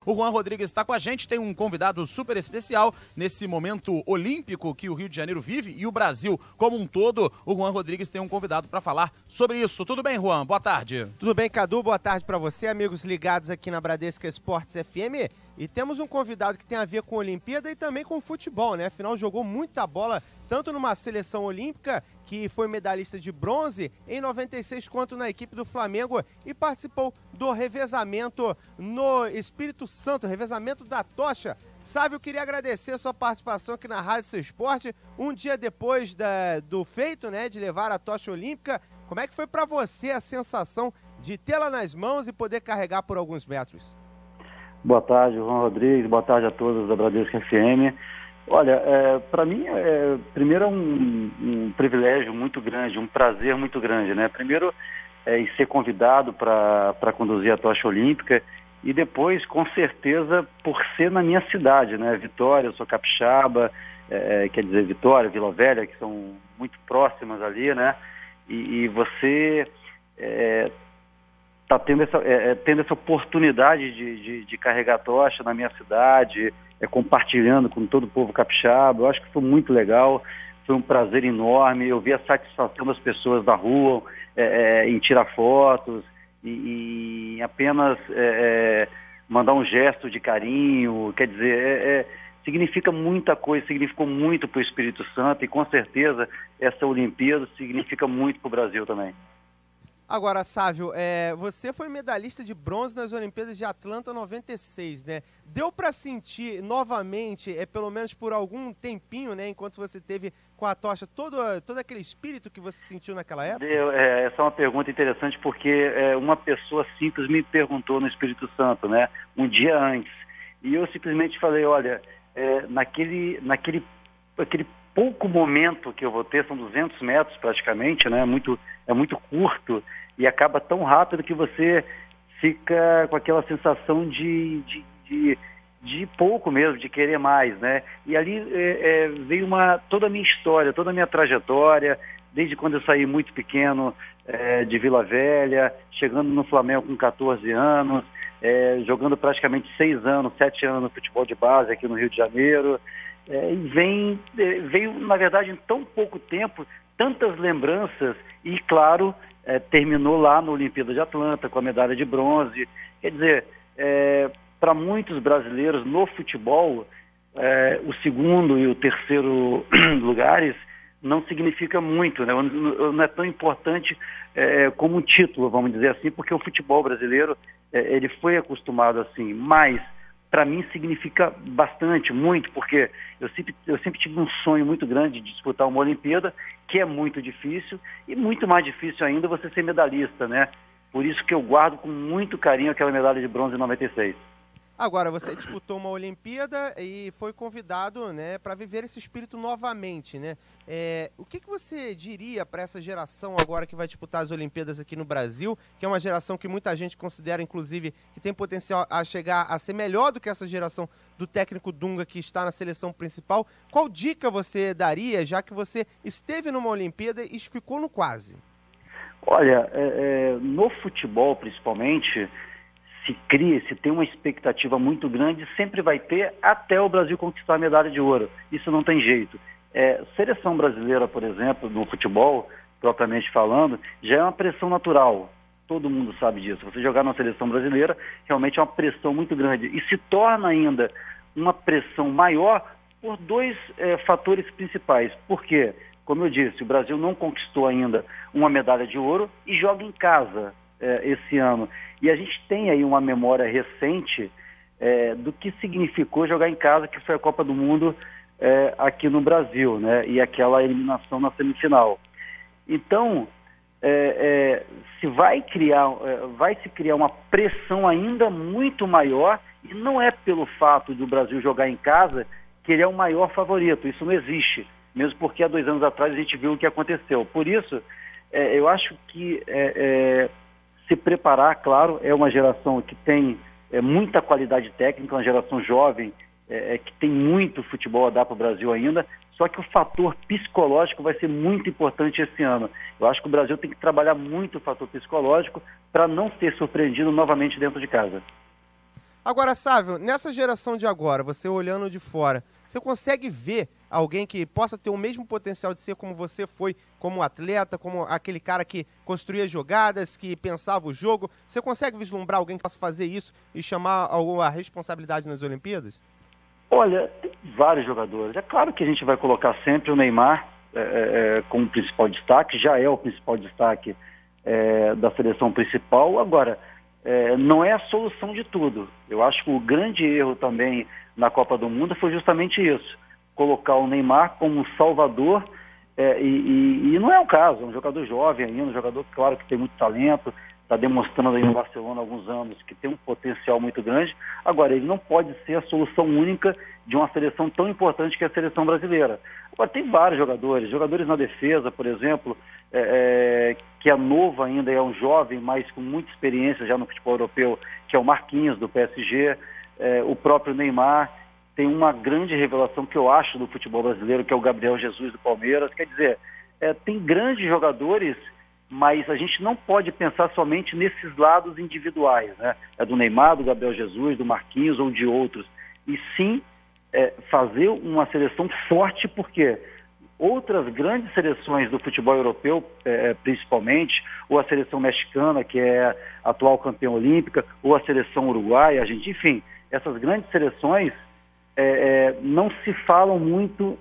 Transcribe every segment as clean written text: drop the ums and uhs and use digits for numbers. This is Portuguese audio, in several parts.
O Juan Rodrigues está com a gente, tem um convidado super especial nesse momento olímpico que o Rio de Janeiro vive e o Brasil como um todo. O Juan Rodrigues tem um convidado para falar sobre isso. Tudo bem, Juan? Boa tarde. Tudo bem, Cadu? Boa tarde para você, amigos ligados aqui na Bradesca Esportes FM. E temos um convidado que tem a ver com a Olimpíada e também com o futebol, né? Afinal, jogou muita bola, tanto numa seleção olímpica, que foi medalhista de bronze em 96, quanto na equipe do Flamengo e participou do revezamento no Espírito Santo, revezamento da tocha. Sávio, eu queria agradecer a sua participação aqui na Rádio Seu Esporte, um dia depois do feito, né, de levar a tocha olímpica. Como é que foi para você a sensação de tê-la nas mãos e poder carregar por alguns metros? Boa tarde, Juan Rodrigues, boa tarde a todos da Bradesca FM. Olha, para mim, primeiro é um privilégio muito grande, um prazer muito grande, né? Primeiro, em ser convidado para conduzir a tocha olímpica e depois, com certeza, por ser na minha cidade, né? Vitória, eu sou capixaba, quer dizer, Vitória, Vila Velha, que são muito próximas ali, né? E você está tendo essa oportunidade de carregar a tocha na minha cidade, compartilhando com todo o povo capixaba. Eu acho que foi muito legal, foi um prazer enorme. Eu vi a satisfação das pessoas da rua em tirar fotos e em apenas mandar um gesto de carinho. Quer dizer, significa muita coisa, significou muito para o Espírito Santo e com certeza essa Olimpíada significa muito para o Brasil também. Agora, Sávio, você foi medalhista de bronze nas Olimpíadas de Atlanta 96, né? Deu para sentir novamente, pelo menos por algum tempinho, né, enquanto você teve com a tocha, todo aquele espírito que você sentiu naquela época? Essa é uma pergunta interessante porque uma pessoa simples me perguntou no Espírito Santo, né, um dia antes. E eu simplesmente falei, olha, naquele pouco momento que eu vou ter, são 200 metros praticamente, né, é muito curto e acaba tão rápido que você fica com aquela sensação de pouco mesmo, de querer mais, né? E ali veio toda a minha história, toda a minha trajetória, desde quando eu saí muito pequeno de Vila Velha, chegando no Flamengo com 14 anos, jogando praticamente 6 anos, 7 anos no futebol de base aqui no Rio de Janeiro. E veio, na verdade, em tão pouco tempo, tantas lembranças e, claro, terminou lá na Olimpíada de Atlanta com a medalha de bronze. Quer dizer, para muitos brasileiros no futebol, o segundo e o terceiro lugares não significa muito, né? Não é tão importante como um título, vamos dizer assim, porque o futebol brasileiro ele foi acostumado assim, mas para mim significa bastante, muito, porque eu sempre tive um sonho muito grande de disputar uma Olimpíada, que é muito difícil, e muito mais difícil ainda você ser medalhista, né? Por isso que eu guardo com muito carinho aquela medalha de bronze em 96. Agora, você disputou uma Olimpíada e foi convidado, né, para viver esse espírito novamente, né? O que você diria para essa geração agora que vai disputar as Olimpíadas aqui no Brasil, que é uma geração que muita gente considera, inclusive, que tem potencial a chegar a ser melhor do que essa geração do técnico Dunga que está na seleção principal? Qual dica você daria, já que você esteve numa Olimpíada e ficou no quase? Olha, no futebol, principalmente, se tem uma expectativa muito grande, sempre vai ter até o Brasil conquistar a medalha de ouro. Isso não tem jeito. Seleção brasileira, por exemplo, no futebol, propriamente falando, já é uma pressão natural. Todo mundo sabe disso. Você jogar na seleção brasileira, realmente é uma pressão muito grande. E se torna ainda uma pressão maior por dois fatores principais. Por quê? Como eu disse, o Brasil não conquistou ainda uma medalha de ouro e joga em casa esse ano. E a gente tem aí uma memória recente do que significou jogar em casa, que foi a Copa do Mundo aqui no Brasil, né? E aquela eliminação na semifinal. Então, vai se criar uma pressão ainda muito maior, e não é pelo fato do Brasil jogar em casa que ele é o maior favorito. Isso não existe, mesmo porque há 2 anos atrás a gente viu o que aconteceu. Por isso, eu acho que se preparar, claro, é uma geração que tem muita qualidade técnica, uma geração jovem que tem muito futebol a dar para o Brasil ainda, só que o fator psicológico vai ser muito importante esse ano. Eu acho que o Brasil tem que trabalhar muito o fator psicológico para não ser surpreendido novamente dentro de casa. Agora, Sávio, nessa geração de agora, você olhando de fora, você consegue ver alguém que possa ter o mesmo potencial de ser como você foi, como atleta, como aquele cara que construía jogadas, que pensava o jogo? Você consegue vislumbrar alguém que possa fazer isso e chamar a responsabilidade nas Olimpíadas? Olha, tem vários jogadores. É claro que a gente vai colocar sempre o Neymar como principal destaque, já é o principal destaque da seleção principal. Agora, não é a solução de tudo. Eu acho que o grande erro também na Copa do Mundo foi justamente isso. Colocar o Neymar como salvador, e não é o caso, é um jogador jovem ainda, um jogador, claro, que tem muito talento, está demonstrando aí no Barcelona há alguns anos que tem um potencial muito grande. Agora, ele não pode ser a solução única de uma seleção tão importante que é a seleção brasileira. Agora, tem vários jogadores na defesa, por exemplo, que é novo ainda, é um jovem, mas com muita experiência já no futebol europeu, que é o Marquinhos, do PSG, o próprio Neymar. Tem uma grande revelação que eu acho do futebol brasileiro, que é o Gabriel Jesus, do Palmeiras. Quer dizer, tem grandes jogadores, mas a gente não pode pensar somente nesses lados individuais, né? Do Neymar, do Gabriel Jesus, do Marquinhos ou de outros. E sim fazer uma seleção forte, porque outras grandes seleções do futebol europeu, principalmente, ou a seleção mexicana, que é a atual campeã olímpica, ou a seleção uruguaia, enfim, essas grandes seleções não se falam muito,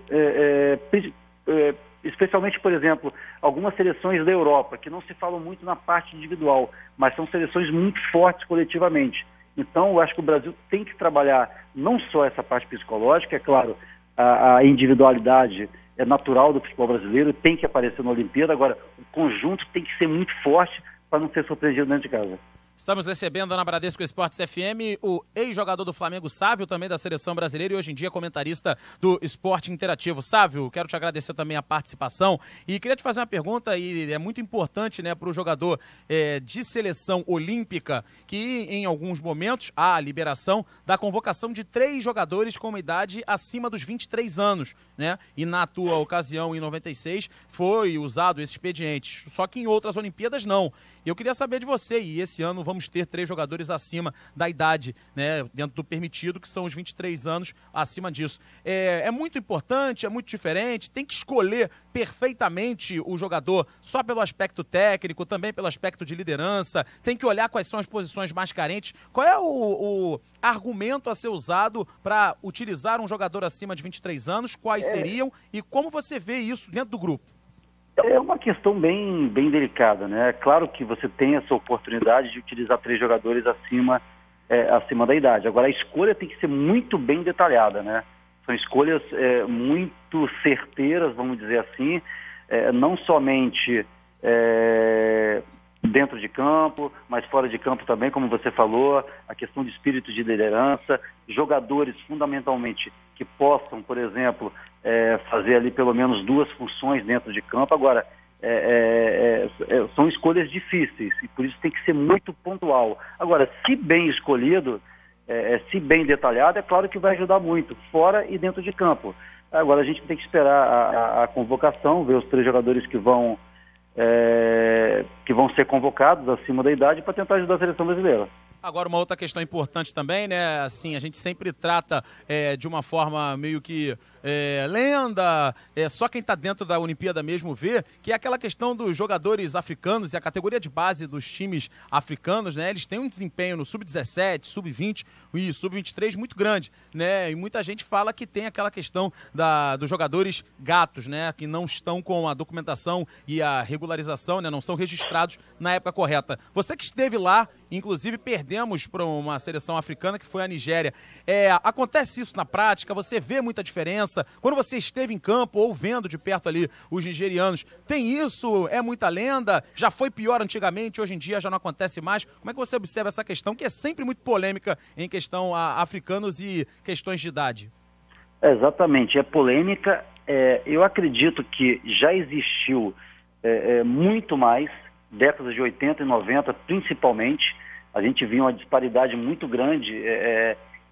especialmente, por exemplo, algumas seleções da Europa, que não se falam muito na parte individual, mas são seleções muito fortes coletivamente. Então, eu acho que o Brasil tem que trabalhar não só essa parte psicológica, é claro, a individualidade é natural do futebol brasileiro, tem que aparecer na Olimpíada, agora o conjunto tem que ser muito forte para não ser surpreendido dentro de casa. Estamos recebendo na Bradesco Esportes FM o ex-jogador do Flamengo, Sávio, também da Seleção Brasileira e hoje em dia comentarista do Esporte Interativo. Sávio, quero te agradecer também a participação e queria te fazer uma pergunta, e é muito importante, né, para o jogador de seleção olímpica, que em alguns momentos há a liberação da convocação de 3 jogadores com uma idade acima dos 23 anos, né? E na tua ocasião, em 96, foi usado esse expediente, só que em outras Olimpíadas não. Eu queria saber de você, e esse ano vamos ter 3 jogadores acima da idade, né, dentro do permitido, que são os 23 anos acima disso. É muito importante, é muito diferente, tem que escolher perfeitamente o jogador só pelo aspecto técnico, também pelo aspecto de liderança, tem que olhar quais são as posições mais carentes. Qual é o argumento a ser usado para utilizar um jogador acima de 23 anos? Quais seriam e como você vê isso dentro do grupo? É uma questão bem delicada, né? É claro que você tem essa oportunidade de utilizar 3 jogadores acima da idade. Agora, a escolha tem que ser muito bem detalhada, né? São escolhas muito certeiras, vamos dizer assim, não somente dentro de campo, mas fora de campo também, como você falou, a questão de espírito de liderança, jogadores fundamentalmente que possam, por exemplo, fazer ali pelo menos 2 funções dentro de campo. Agora, são escolhas difíceis e por isso tem que ser muito pontual. Agora, se bem escolhido, se bem detalhado, é claro que vai ajudar muito, fora e dentro de campo. Agora a gente tem que esperar a convocação, ver os 3 jogadores que vão ser convocados acima da idade para tentar ajudar a seleção brasileira. Agora, uma outra questão importante também, né? Assim, a gente sempre trata de uma forma meio que lenda, só quem está dentro da Olimpíada mesmo vê, que é aquela questão dos jogadores africanos e a categoria de base dos times africanos, né? Eles têm um desempenho no sub-17, sub-20 e sub-23 muito grande, né? E muita gente fala que tem aquela questão dos jogadores gatos, né? Que não estão com a documentação e a regularização, né? Não são registrados na época correta. Você que esteve lá, inclusive perdemos para uma seleção africana que foi a Nigéria. Acontece isso na prática? Você vê muita diferença? Quando você esteve em campo ou vendo de perto ali os nigerianos, tem isso? É muita lenda? Já foi pior antigamente, hoje em dia já não acontece mais? Como é que você observa essa questão, que é sempre muito polêmica em questão a africanos e questões de idade? Exatamente, é polêmica. Eu acredito que já existiu muito mais, décadas de 80 e 90 principalmente. A gente viu uma disparidade muito grande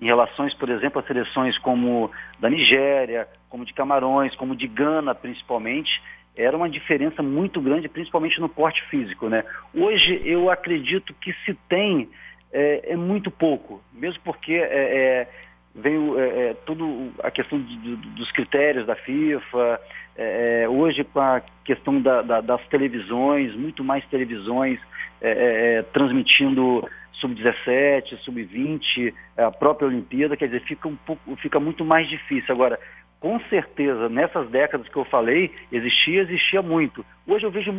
em relações, por exemplo, a seleções como da Nigéria, como de Camarões, como de Gana principalmente. Era uma diferença muito grande, principalmente no porte físico, né? Hoje eu acredito que se tem é muito pouco, mesmo porque veio tudo a questão dos critérios da FIFA, hoje com a questão das televisões, muito mais televisões transmitindo sub-17, sub-20, a própria Olimpíada, quer dizer, fica muito mais difícil. Agora, com certeza, nessas décadas que eu falei, existia muito. Hoje eu vejo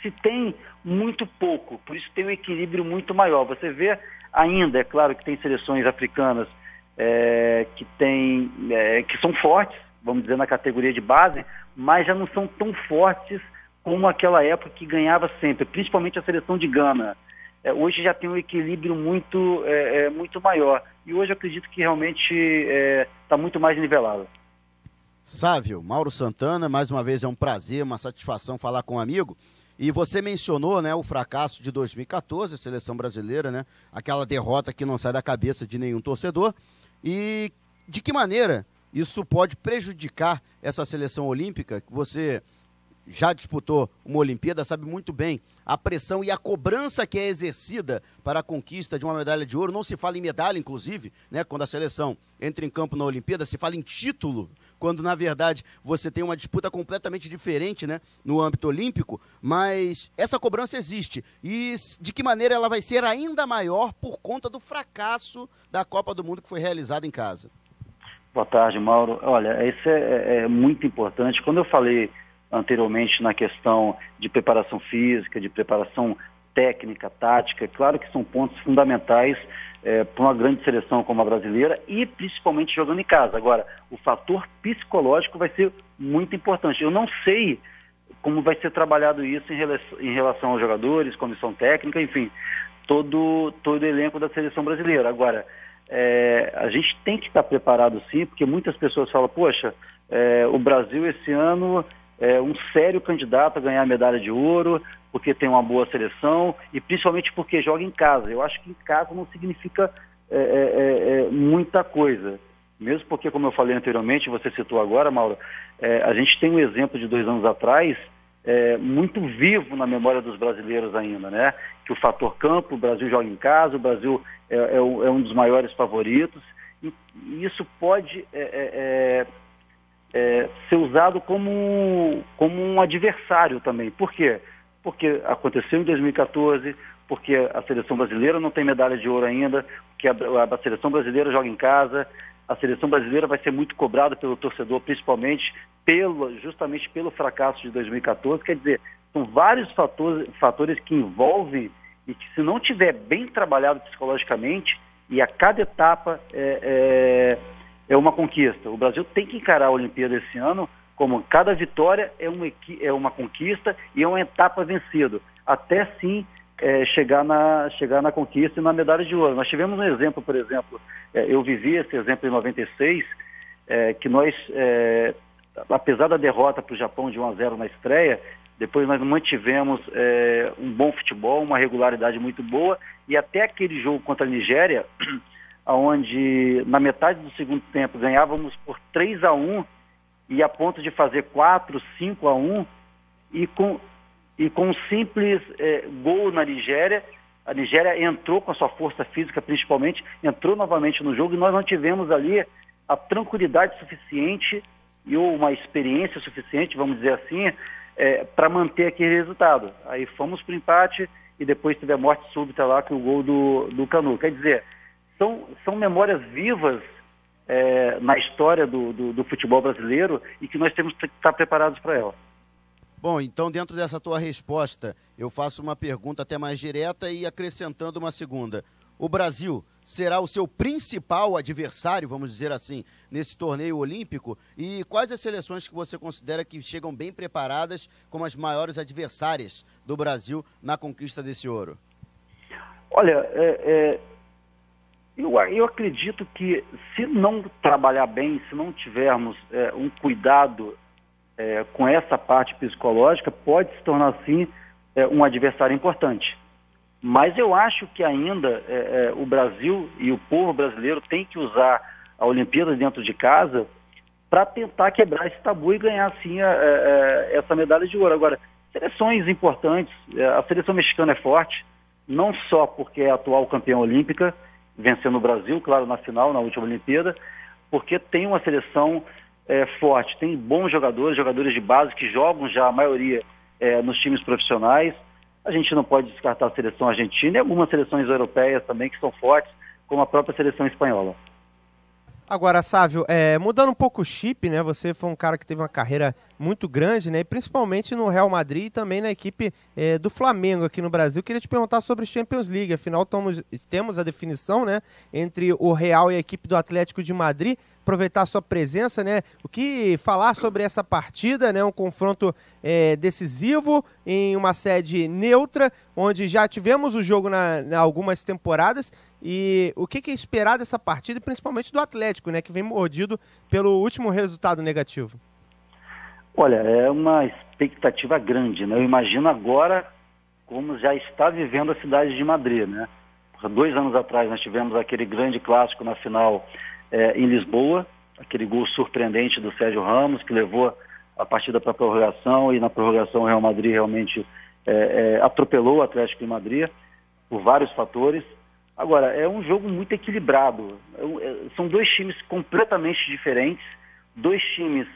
se tem muito pouco, por isso tem um equilíbrio muito maior. Você vê ainda, é claro que tem seleções africanas que são fortes, vamos dizer, na categoria de base, mas já não são tão fortes como aquela época que ganhava sempre, principalmente a seleção de Gana. Hoje já tem um equilíbrio muito maior. E hoje eu acredito que realmente está muito mais nivelado. Sávio, Mauro Santana, mais uma vez é um prazer, uma satisfação falar com um amigo. E você mencionou, né, o fracasso de 2014, a seleção brasileira, né, aquela derrota que não sai da cabeça de nenhum torcedor. E de que maneira isso pode prejudicar essa seleção olímpica, que você já disputou uma Olimpíada, sabe muito bem a pressão e a cobrança que é exercida para a conquista de uma medalha de ouro. Não se fala em medalha, inclusive, né, quando a seleção entra em campo na Olimpíada, se fala em título, quando na verdade você tem uma disputa completamente diferente, né, no âmbito olímpico, mas essa cobrança existe. E de que maneira ela vai ser ainda maior por conta do fracasso da Copa do Mundo que foi realizada em casa? Boa tarde, Mauro. Olha, isso é muito importante. Quando eu falei anteriormente na questão de preparação física, de preparação técnica, tática, claro que são pontos fundamentais para uma grande seleção como a brasileira e principalmente jogando em casa. Agora, o fator psicológico vai ser muito importante. Eu não sei como vai ser trabalhado isso em relação aos jogadores, comissão técnica, enfim, todo o elenco da seleção brasileira. Agora, a gente tem que estar preparado sim, porque muitas pessoas falam, poxa, o Brasil esse ano é um sério candidato a ganhar a medalha de ouro, porque tem uma boa seleção e principalmente porque joga em casa. Eu acho que em casa não significa muita coisa. Mesmo porque, como eu falei anteriormente, você citou agora, Mauro, a gente tem um exemplo de 2 anos atrás, muito vivo na memória dos brasileiros ainda, né? Que o fator campo, o Brasil joga em casa, o Brasil é um dos maiores favoritos, e isso pode ser usado como um adversário também. Por quê? Porque aconteceu em 2014, porque a seleção brasileira não tem medalha de ouro ainda, porque a seleção brasileira joga em casa, a seleção brasileira vai ser muito cobrada pelo torcedor, principalmente justamente pelo fracasso de 2014. Quer dizer, são vários fatores que envolvem e que, se não tiver bem trabalhado psicologicamente, e a cada etapa é uma conquista. O Brasil tem que encarar a Olimpíada esse ano como cada vitória é uma conquista e é uma etapa vencida, até sim chegar na conquista e na medalha de ouro. Nós tivemos um exemplo, por exemplo, eu vivi esse exemplo em 96, que nós, apesar da derrota para o Japão de 1-0 na estreia, depois nós mantivemos um bom futebol, uma regularidade muito boa, e até aquele jogo contra a Nigéria, onde na metade do segundo tempo ganhávamos por 3-1 e a ponto de fazer 4, 5-1, e com um simples gol na Nigéria, a Nigéria entrou com a sua força física principalmente, entrou novamente no jogo, e nós não tivemos ali a tranquilidade suficiente e uma experiência suficiente, vamos dizer assim, para manter aquele resultado. Aí fomos para o empate e depois teve a morte súbita lá, que o gol do Canu. Quer dizer, são memórias vivas na história do futebol brasileiro e que nós temos que estar preparados para ela. Bom, então dentro dessa tua resposta, eu faço uma pergunta até mais direta e acrescentando uma segunda. O Brasil será o seu principal adversário, vamos dizer assim, nesse torneio olímpico? E quais as seleções que você considera que chegam bem preparadas como as maiores adversárias do Brasil na conquista desse ouro? Olha, eu acredito que, se não trabalhar bem, se não tivermos um cuidado com essa parte psicológica, pode se tornar, sim, um adversário importante. Mas eu acho que ainda o Brasil e o povo brasileiro tem que usar a Olimpíada dentro de casa para tentar quebrar esse tabu e ganhar, sim, essa medalha de ouro. Agora, seleções importantes, a seleção mexicana é forte, não só porque é a atual campeã olímpica, vencendo o Brasil, claro, na final, na última Olimpíada, porque tem uma seleção forte, tem bons jogadores de base que jogam já a maioria nos times profissionais. A gente não pode descartar a seleção argentina e algumas seleções europeias também que são fortes, como a própria seleção espanhola. Agora, Sávio, mudando um pouco o chip, né? Você foi um cara que teve uma carreira muito grande, né? E principalmente no Real Madrid e também na equipe do Flamengo aqui no Brasil. Queria te perguntar sobre a Champions League. Afinal, temos a definição, né? Entre o Real e a equipe do Atlético de Madrid. Aproveitar a sua presença, né? O que falar sobre essa partida, né? Um confronto decisivo em uma sede neutra, onde já tivemos o jogo na algumas temporadas. E o que é esperar dessa partida, principalmente do Atlético, né? Que vem mordido pelo último resultado negativo. Olha, é uma expectativa grande, né? Eu imagino agora como já está vivendo a cidade de Madrid, né? 2 anos atrás nós tivemos aquele grande clássico na final em Lisboa, aquele gol surpreendente do Sérgio Ramos, que levou a partida para a prorrogação, e na prorrogação o Real Madrid realmente atropelou o Atlético de Madrid por vários fatores. Agora, é um jogo muito equilibrado. São 2 times completamente diferentes, 2 times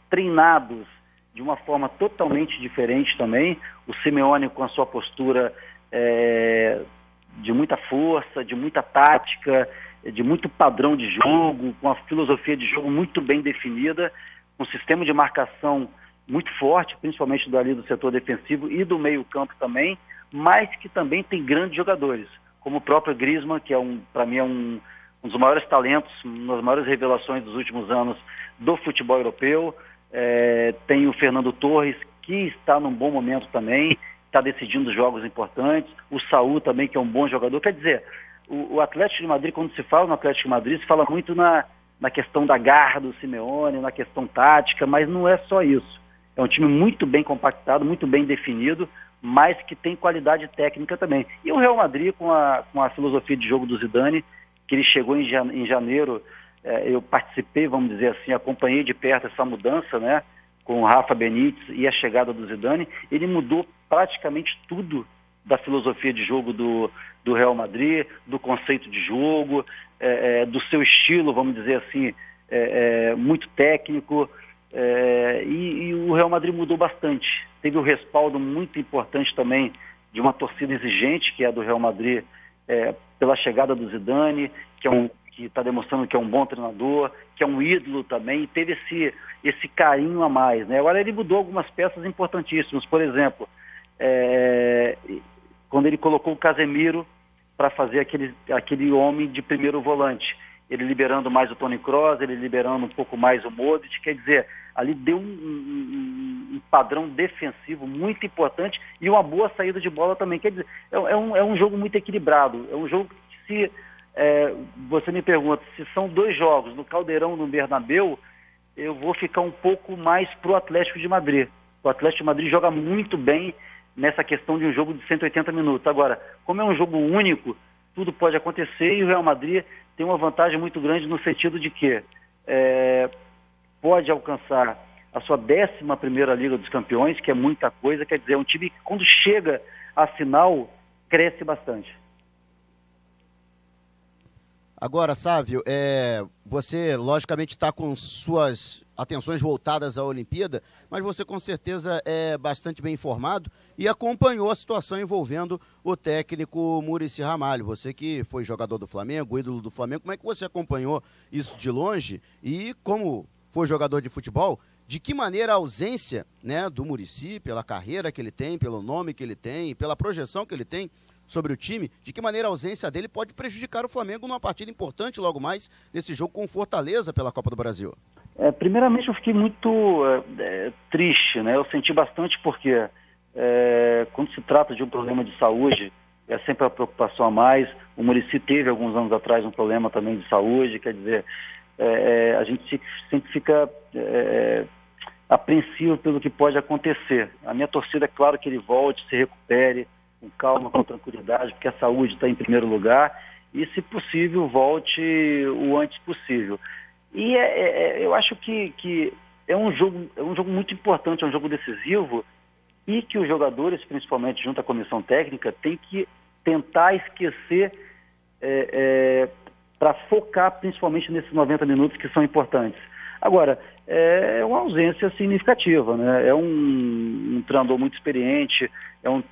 treinados de uma forma totalmente diferente também. O Simeone com a sua postura de muita força, de muita tática, de muito padrão de jogo, com a filosofia de jogo muito bem definida, um sistema de marcação muito forte, principalmente ali do setor defensivo e do meio-campo também, mas que também tem grandes jogadores, como o próprio Griezmann, que para mim é um dos maiores talentos, uma das maiores revelações dos últimos anos do futebol europeu. Tem o Fernando Torres, que está num bom momento também, está decidindo jogos importantes. O Saúl também, que é um bom jogador. Quer dizer, o Atlético de Madrid, quando se fala no Atlético de Madrid, se fala muito na questão da garra do Simeone, na questão tática, mas não é só isso. É um time muito bem compactado, muito bem definido, mas que tem qualidade técnica também. E o Real Madrid, com a filosofia de jogo do Zidane, que ele chegou em janeiro, eu participei, vamos dizer assim, acompanhei de perto essa mudança, né, com o Rafa Benítez e a chegada do Zidane. Ele mudou praticamente tudo da filosofia de jogo do Real Madrid, do conceito de jogo, do seu estilo, vamos dizer assim, muito técnico, e o Real Madrid mudou bastante. Teve um respaldo muito importante também de uma torcida exigente, que é a do Real Madrid, pela chegada do Zidane, que está demonstrando que é um bom treinador, que é um ídolo também, e teve esse carinho a mais, né? Agora ele mudou algumas peças importantíssimas, por exemplo, quando ele colocou o Casemiro para fazer aquele homem de primeiro volante, ele liberando mais o Toni Kroos, ele liberando um pouco mais o Modric, quer dizer, ali deu um padrão defensivo muito importante e uma boa saída de bola também. Quer dizer, é um jogo muito equilibrado, é um jogo que você me pergunta, se são 2 jogos no Caldeirão, no Bernabéu, eu vou ficar um pouco mais pro Atlético de Madrid. O Atlético de Madrid joga muito bem nessa questão de um jogo de 180 minutos. Agora, como é um jogo único, tudo pode acontecer, e o Real Madrid tem uma vantagem muito grande no sentido de que pode alcançar a sua 11ª Liga dos Campeões, que é muita coisa. Quer dizer, é um time que quando chega à final, cresce bastante. Agora, Sávio, você logicamente está com suas atenções voltadas à Olimpíada, mas você com certeza é bastante bem informado e acompanhou a situação envolvendo o técnico Muricy Ramalho. Você que foi jogador do Flamengo, ídolo do Flamengo, como é que você acompanhou isso de longe? E como foi jogador de futebol, de que maneira a ausência, né, do Muricy, pela carreira que ele tem, pelo nome que ele tem, pela projeção que ele tem sobre o time, de que maneira a ausência dele pode prejudicar o Flamengo numa partida importante logo mais nesse jogo com Fortaleza pela Copa do Brasil? Primeiramente eu fiquei muito triste, né? Eu senti bastante porque quando se trata de um problema de saúde, é sempre a preocupação a mais. O Muricy teve alguns anos atrás um problema também de saúde, quer dizer, a gente sempre fica apreensivo pelo que pode acontecer. A minha torcida é claro que ele volte, se recupere, com calma, com tranquilidade, porque a saúde está em primeiro lugar, e se possível volte o antes possível. E eu acho que é um jogo muito importante, é um jogo decisivo, e que os jogadores, principalmente junto à comissão técnica, têm que tentar esquecer para focar principalmente nesses 90 minutos que são importantes. Agora, é uma ausência significativa, né? É um treinador muito experiente, é um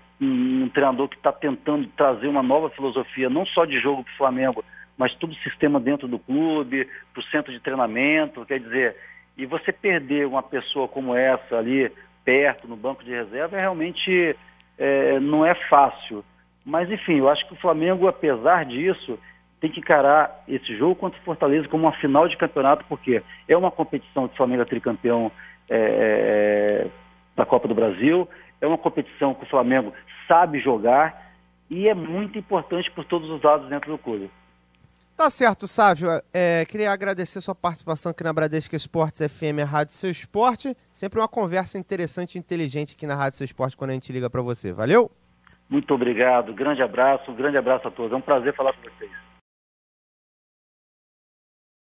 treinador que está tentando trazer uma nova filosofia, não só de jogo para o Flamengo, mas todo o sistema dentro do clube, para o centro de treinamento, quer dizer, e você perder uma pessoa como essa ali, perto, no banco de reserva, realmente não é fácil. Mas, enfim, eu acho que o Flamengo, apesar disso, tem que encarar esse jogo contra o Fortaleza como uma final de campeonato, porque é uma competição que o Flamengo é tricampeão da Copa do Brasil, é uma competição que o Flamengo sabe jogar e é muito importante por todos os lados dentro do clube. Tá certo, Sávio. Queria agradecer sua participação aqui na Bradesco Esportes FM, a Rádio Seu Esporte. Sempre uma conversa interessante e inteligente aqui na Rádio Seu Esporte quando a gente liga para você. Valeu? Muito obrigado, grande abraço a todos. É um prazer falar com vocês.